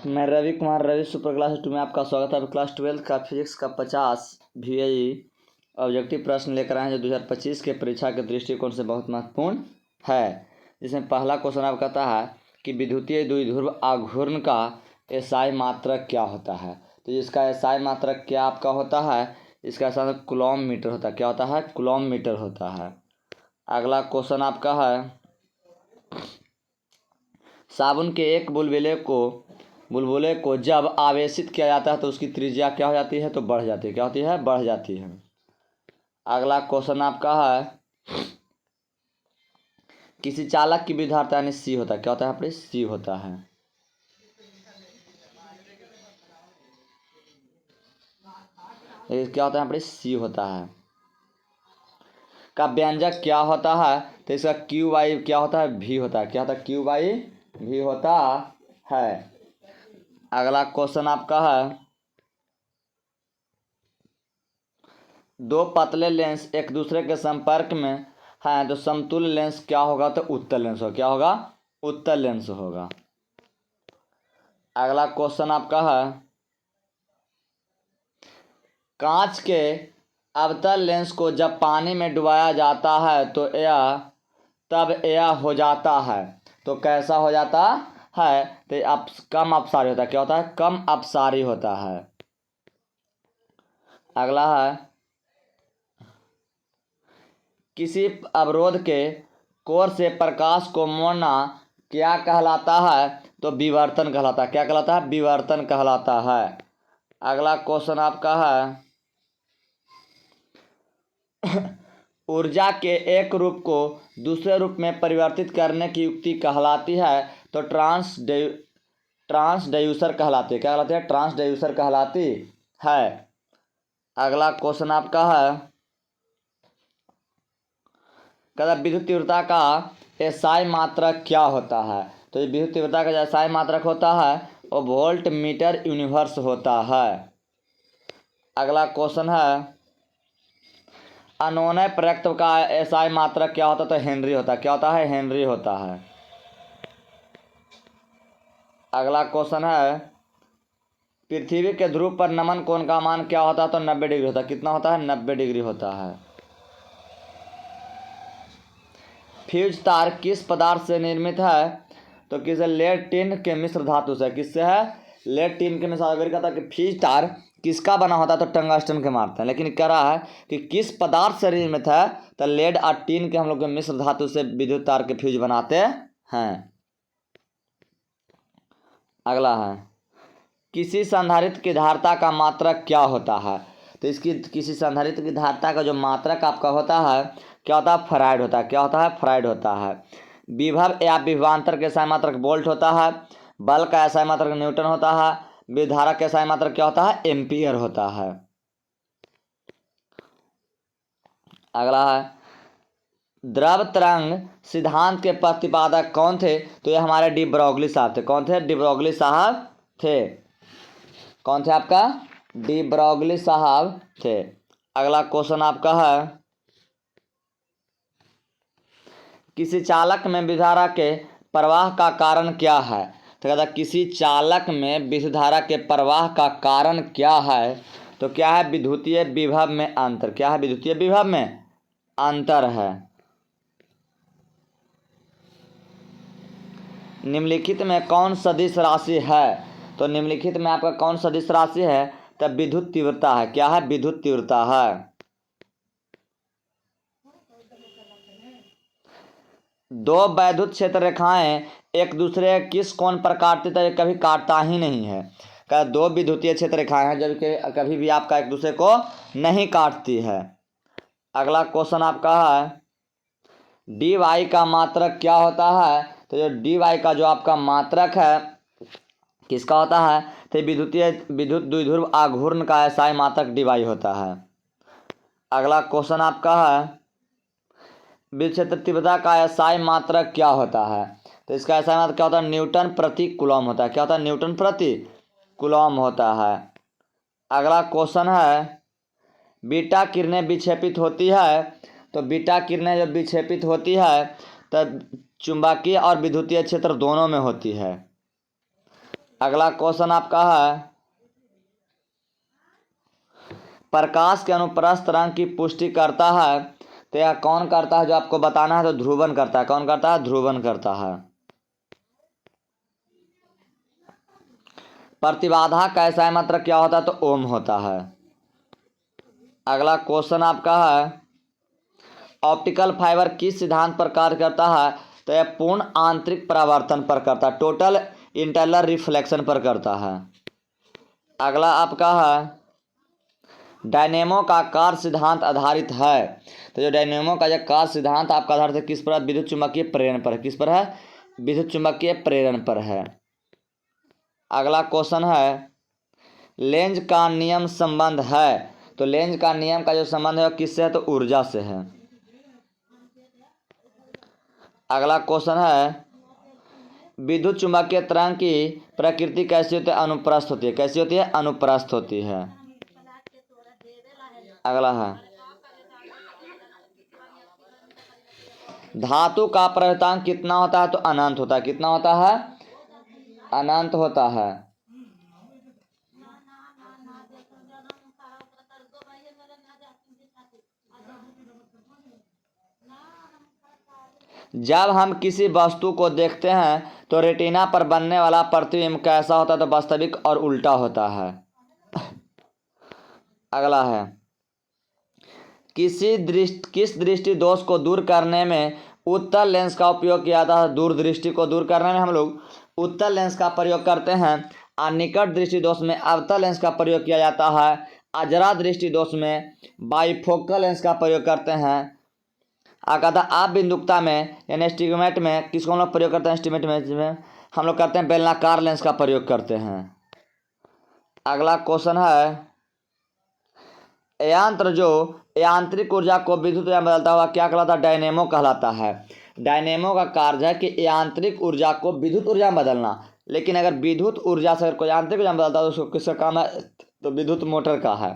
मैं Ravi Kumar Ravi super class 2 में आपका स्वागत है। क्लास 12 का फिजिक्स का 50 VAE ऑब्जेक्टिव प्रश्न लेकर आए हैं जो 2025 के परीक्षा के दृष्टिकोण से बहुत महत्वपूर्ण है। जिसमें पहला क्वेश्चन आप कहता है कि विद्युतीय द्विध्रुव आघूर्ण का एसआई मात्रक क्या होता है। तो इसका एसआई मात्रक क्या आपका होता है, इसका ऐसा कूलॉम मीटर होता है। क्या होता है? कूलॉम मीटर होता है। अगला क्वेश्चन आपका है, साबुन के एक बुलबुले को जब आवेशित किया जाता है तो उसकी त्रिज्या क्या हो जाती है? तो बढ़ जाती है। क्या होती है? बढ़ जाती है। अगला क्वेश्चन आपका है, किसी चालक की विद्युत धारिता यानी सी होता है। क्या होता है? यहाँ सी होता है। क्या होता है? यहाँ सी होता है। का व्यंजक क्या होता है? तो इसका क्यू बाई क्या होता है? भी होता है। क्या होता है? क्यू बाई भी होता है। अगला क्वेश्चन आपका है, दो पतले लेंस एक दूसरे के संपर्क में हैं तो समतुल्य लेंस क्या होगा? तो उत्तल लेंस होगा। क्या होगा? उत्तल लेंस होगा। अगला क्वेश्चन आपका है, कांच के अवतल लेंस को जब पानी में डुबाया जाता है तो यह हो जाता है। तो कैसा हो जाता है? तो कम अपसारी होता है। क्या होता है? कम अपसारी होता है। अगला है, किसी अवरोध के कोर से प्रकाश को मोड़ना क्या कहलाता है? तो विवर्तन कहलाता है। क्या कहलाता है? विवर्तन कहलाता है। अगला क्वेश्चन आपका है, ऊर्जा के एक रूप को दूसरे रूप में परिवर्तित करने की युक्ति कहलाती है। तो ट्रांसड्यूसर कहलाती है। क्या कहलाती है? ट्रांसड्यूसर कहलाती है। अगला क्वेश्चन आपका है, कहता विद्युत तीव्रता का एसआई मात्रक क्या होता है? तो विद्युत तीव्रता का जो एसआई मात्रक होता है वो वोल्ट मीटर यूनिवर्स होता है। अगला क्वेश्चन है, अनुनय प्रयुक्त का एसआई मात्रक क्या होता है? तो हेनरी होता है। क्या होता है? हेनरी होता है। अगला क्वेश्चन है, पृथ्वी के ध्रुव पर नमन कोण का मान क्या होता है? तो 90 डिग्री होता है। कितना होता है? 90 डिग्री होता है। फ्यूज तार किस पदार्थ से निर्मित है? तो किसे? लेड टिन के मिश्र धातु से। किससे है? लेड टिन के मिश्र। अगर कहता है कि फ्यूज तार किसका बना होता है? तो टंगस्टन के मारते हैं। लेकिन कह रहा है कि किस पदार्थ से निर्मित है? तो लेड और टिन के हम लोग मिश्र धातु से विद्युत तार के फ्यूज बनाते हैं। अगला है, किसी संधारित्र की धारिता का मात्रक क्या होता है? तो इसकी किसी संधारित्र की धारिता का जो मात्रक आपका होता है क्या होता है? फैराड होता है। क्या होता है? फैराड होता है। विभव या विभवांतर के एसआई मात्रक वोल्ट होता है। बल का एसआई मात्रक न्यूटन होता है। विधारक का एसआई मात्रक क्या होता है? एम्पियर होता है। अगला है, द्रव तरंग सिद्धांत के प्रतिपादक कौन थे? तो ये हमारे डी ब्रॉगली साहब थे। कौन थे? डी ब्रॉगली साहब थे। कौन थे आपका? डी ब्रॉगली साहब थे। अगला क्वेश्चन आपका है, किसी चालक में विद्युतधारा के प्रवाह का कारण क्या है? तो कहता है किसी चालक में विद्युतधारा के प्रवाह का कारण क्या है? तो क्या है? विद्युतीय विभव में अंतर। क्या है? विद्युतीय विभव में अंतर है। निम्नलिखित में कौन सदिश राशि है? तो निम्नलिखित में आपका कौन सदिश राशि है? तब विद्युत तीव्रता है। क्या है? विद्युत तीव्रता है। दो वैद्युत क्षेत्र रेखाएं एक दूसरे किस कोण पर काटती? तो कभी काटता ही नहीं है। क्या? दो विद्युतीय क्षेत्र रेखाएं हैं जबकि कभी भी आपका एक दूसरे को नहीं काटती है। अगला क्वेश्चन आपका है, डी वाई का मात्रक क्या होता है? तो जो डी वाई का जो आपका मात्रक है किसका होता है? तो विद्युत द्विध्रुव आघूर्ण का एसआई मात्रक डी वाई होता है। अगला क्वेश्चन आपका है, विद्युत क्षेत्र तीव्रता का एसआई मात्रक क्या होता है? तो इसका एसआई मात्रक क्या होता है? न्यूटन प्रति कूलॉम होता है। क्या होता है? न्यूटन प्रति कूलॉम होता है। अगला क्वेश्चन है, बीटा किरणें विक्षेपित होती है। तो बीटा किरणें जब विक्षेपित होती है तब चुंबकीय और विद्युतीय क्षेत्र दोनों में होती है। अगला क्वेश्चन आपका है, प्रकाश के अनुप्रस्थ तरंग की पुष्टि करता है तो यह कौन करता है? जो आपको बताना है तो ध्रुवन करता है। कौन करता है? ध्रुवन करता है। प्रतिबाधा का ऐसा मात्रक क्या होता है? तो ओम होता है। अगला क्वेश्चन आपका है, ऑप्टिकल फाइबर किस सिद्धांत पर कार्य करता है? तो यह पूर्ण आंतरिक परावर्तन पर करता है, टोटल इंटरनल रिफ्लेक्शन पर करता है। अगला आपका है, डायनेमो का कार्य सिद्धांत आधारित है। तो जो डायनेमो का जो कार्य सिद्धांत आपका आधारित है किस पर है? विद्युत चुम्बकीय प्रेरण पर है। किस पर है? विद्युत चुम्बकीय प्रेरण पर है। अगला क्वेश्चन है, लेंज का नियम संबंध है। तो लेंज का नियम का जो संबंध है वो किससे है? तो ऊर्जा से है। अगला क्वेश्चन है, विद्युत चुम्बकीय तरंग की प्रकृति कैसी होती है? अनुप्रस्थ होती है। कैसी होती है? अनुप्रस्थ होती है। अगला है, धातु का प्रवर्तकांक कितना होता है? तो अनंत होता है। कितना होता है? अनंत होता है। जब हम किसी वस्तु को देखते हैं तो रेटिना पर बनने वाला प्रतिबिंब कैसा होता है? तो वास्तविक और उल्टा होता है। अगला है, किस दृष्टि दोष को दूर करने में उत्तल लेंस का उपयोग किया जाता है? दूरदृष्टि को दूर करने में हम लोग उत्तल लेंस का प्रयोग करते हैं। और निकट दृष्टि दोष में अवतल लेंस का प्रयोग किया जाता है। अजरा दृष्टि दोष में बाइफोकल लेंस का प्रयोग करते हैं। कहता आप बिंदुकता में यानी एस्टिग्मेट में किसको हम लोग प्रयोग करते हैं? एस्टिमेट में हम लोग करते हैं बेलनाकार लेंस का प्रयोग करते हैं। अगला क्वेश्चन है, यंत्र जो यांत्रिक ऊर्जा को विद्युत ऊर्जा में बदलता हुआ क्या कहलाता है? डायनेमो कहलाता है। डायनेमो का कार्य है कि यांत्रिक ऊर्जा को विद्युत ऊर्जा में बदलना। लेकिन अगर विद्युत ऊर्जा से अगर कोई यांत्रिक ऊर्जा में बदलता है तो उसको किसका काम है? तो विद्युत मोटर का है।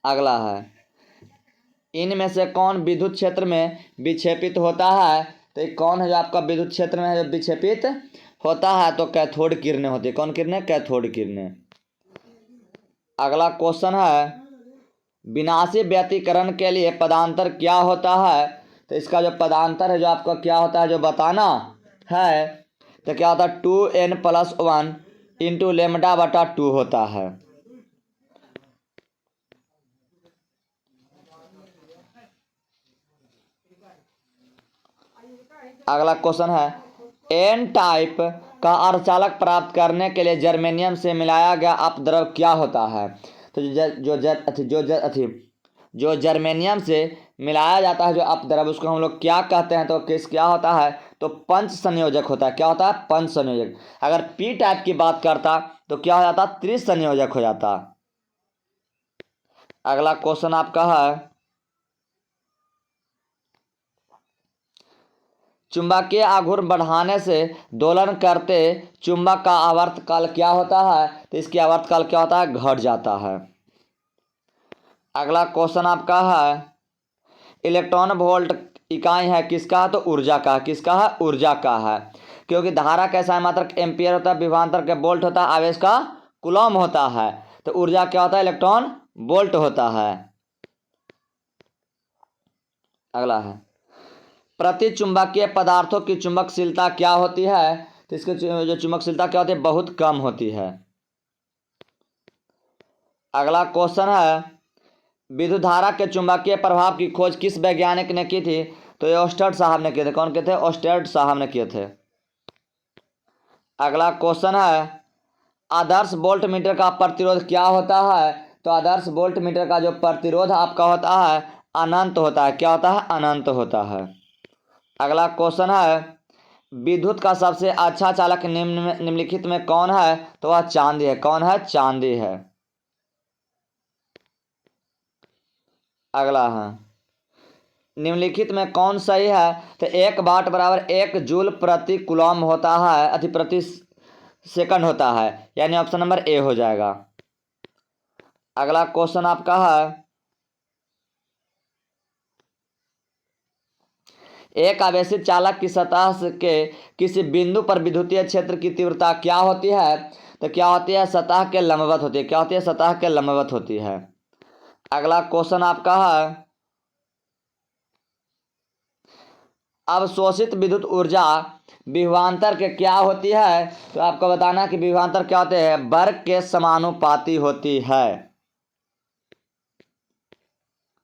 अगला है, इनमें से कौन विद्युत क्षेत्र में विक्षेपित होता है? तो ये कौन है जो आपका विद्युत क्षेत्र में है जो विक्षेपित होता है? तो कैथोड किरणें होती है। कौन किरणें? कैथोड किरणें। अगला क्वेश्चन है, विनाशी व्यतिकरण के लिए पदांतर क्या होता है? तो इसका जो पदांतर है जो आपका क्या होता है जो बताना है तो क्या होता है? 2n+1 इंटू λ/2 होता है। अगला क्वेश्चन है, एन टाइप का अर्धचालक प्राप्त करने के लिए जर्मेनियम से मिलाया गया अपद्रव क्या होता है? तो जो जर्मेनियम से मिलाया जाता है जो अपद्रव उसको हम लोग क्या कहते हैं? तो क्या होता है? तो पंच संयोजक होता है। क्या होता है? पंच संयोजक। अगर पी टाइप की बात करता तो क्या हो जाता? त्रिसंयोजक हो जाता। अगला क्वेश्चन आपका है, चुंबकीय आघूर्ण बढ़ाने से दोलन करते चुंबक का आवर्तकाल क्या होता है? तो इसकी आवर्तकाल क्या होता है? घट जाता है। अगला क्वेश्चन आपका है, इलेक्ट्रॉन वोल्ट इकाई है किसका? तो ऊर्जा का। किसका है? ऊर्जा का है। क्योंकि धारा कैसा है? मात्रक एम्पियर होता है, विभवांतर के वोल्ट होता है, आवेश का कूलम होता है। तो ऊर्जा क्या होता है? इलेक्ट्रॉन वोल्ट होता है। अगला है, प्रति चुंबकीय पदार्थों की चुंबकशीलता क्या होती है? तो इसकी जो चुंबकशीलता क्या होती है? बहुत कम होती है। अगला क्वेश्चन है, विद्युत धारा के चुंबकीय प्रभाव की खोज किस वैज्ञानिक ने की थी? तो ये ओस्टर्ड साहब ने किए थे। कौन किए थे? ओस्टर्ड साहब ने किए थे। अगला क्वेश्चन है, आदर्श वोल्ट मीटर का प्रतिरोध क्या होता है? तो आदर्श वोल्ट मीटर का जो प्रतिरोध आपका होता है अनंत होता है। क्या होता है? अनंत होता है। अगला क्वेश्चन है, विद्युत का सबसे अच्छा चालक निम्नलिखित में कौन है? तो वह चांदी है। कौन है? चांदी है। अगला है, निम्नलिखित में कौन सही है? तो 1 वाट बराबर 1 जूल प्रति कूलम होता है, अति प्रति सेकंड होता है। यानी ऑप्शन नंबर ए हो जाएगा। अगला क्वेश्चन आपका है, एक आवेशित चालक की सतह के किसी बिंदु पर विद्युतीय क्षेत्र की तीव्रता क्या होती है? तो क्या होती है? सतह के लंबवत होती है। क्या होती है? सतह के लंबवत होती है। अगला क्वेश्चन आपका है, अवशोषित विद्युत ऊर्जा विभवांतर के क्या होती है? तो आपको बताना कि विभवांतर क्या होते हैं? वर्ग के समानुपाती होती है।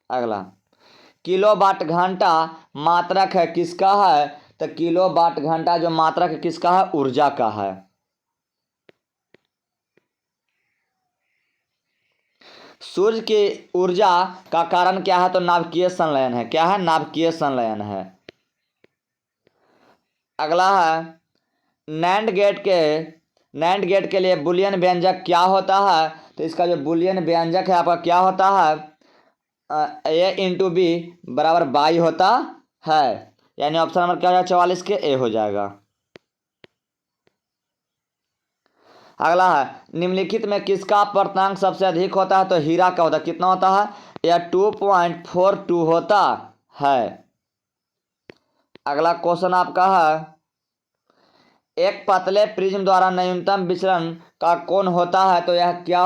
अगला, किलोवाट घंटा मात्रक है किसका है? तो किलोवाट घंटा जो मात्रक है किसका है? ऊर्जा का है। सूर्य की ऊर्जा का कारण क्या है? तो नाभिकीय संलयन है। क्या है? नाभिकीय संलयन है। अगला है, नैंड गेट के लिए बुलियन व्यंजक क्या होता है? तो इसका जो बुलियन व्यंजक है आपका क्या होता है? ए इंटू बी बराबर बाई होता है। यानी ऑप्शन नंबर क्या हो जाएगा? 44 के ए हो जाएगा। अगला है, निम्नलिखित में किसका अपवर्तनांक सबसे अधिक होता है? तो हीरा का होता है। कितना होता है? यह 2.42 होता है। अगला क्वेश्चन आपका है, एक पतले प्रिज्म द्वारा न्यूनतम विचलन का कोण होता है। तो यह क्या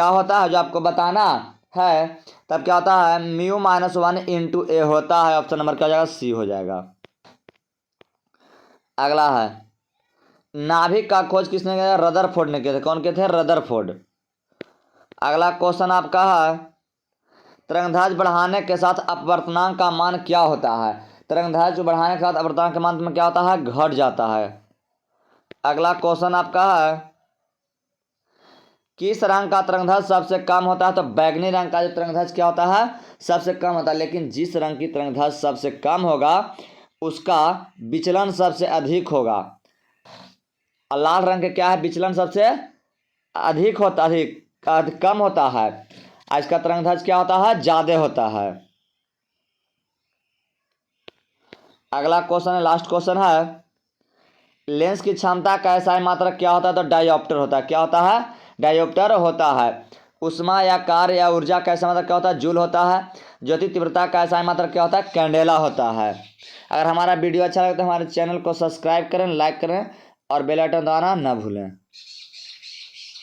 होता है जो आपको बताना है? तब क्या होता है? म्यू माइनस 1 इंटू ए होता है। ऑप्शन नंबर क्या हो जाएगा? सी हो जाएगा। अगला है, नाभिक का खोज किसने किया? रदरफोर्ड ने किया था। कौन किए थे? रदरफोर्ड। अगला क्वेश्चन आपका है, तरंगदैर्घ्य बढ़ाने के साथ अपवर्तनांक का मान क्या होता है? तरंगदैर्घ्य बढ़ाने के साथ अपवर्तनांक के मान में क्या होता है? घट जाता है। अगला क्वेश्चन आपका है, किस रंग का तरंगदैर्घ्य सबसे कम होता है? तो बैगनी रंग का जो तरंगदैर्घ्य क्या होता है? सबसे कम होता है। लेकिन जिस रंग की तरंगदैर्घ्य सबसे कम होगा उसका विचलन सबसे अधिक होगा। लाल रंग के क्या है? विचलन सबसे अधिक होता, अधिक कम होता है। आज का तरंगदैर्घ्य क्या होता है? ज्यादा होता है। अगला क्वेश्चन है, लास्ट क्वेश्चन है, लेंस की क्षमता का एसआई मात्रक क्या होता है? तो डायोप्टर होता है। क्या होता है? डायोप्टर होता है। उष्मा या कार्य या ऊर्जा का एसआई मात्रक क्या होता है? जूल होता है। ज्योति तीव्रता का एसआई मात्रक क्या होता है? कैंडेला होता है। अगर हमारा वीडियो अच्छा लगे तो हमारे चैनल को सब्सक्राइब करें, लाइक करें और बेल आइकन दबाना न भूलें।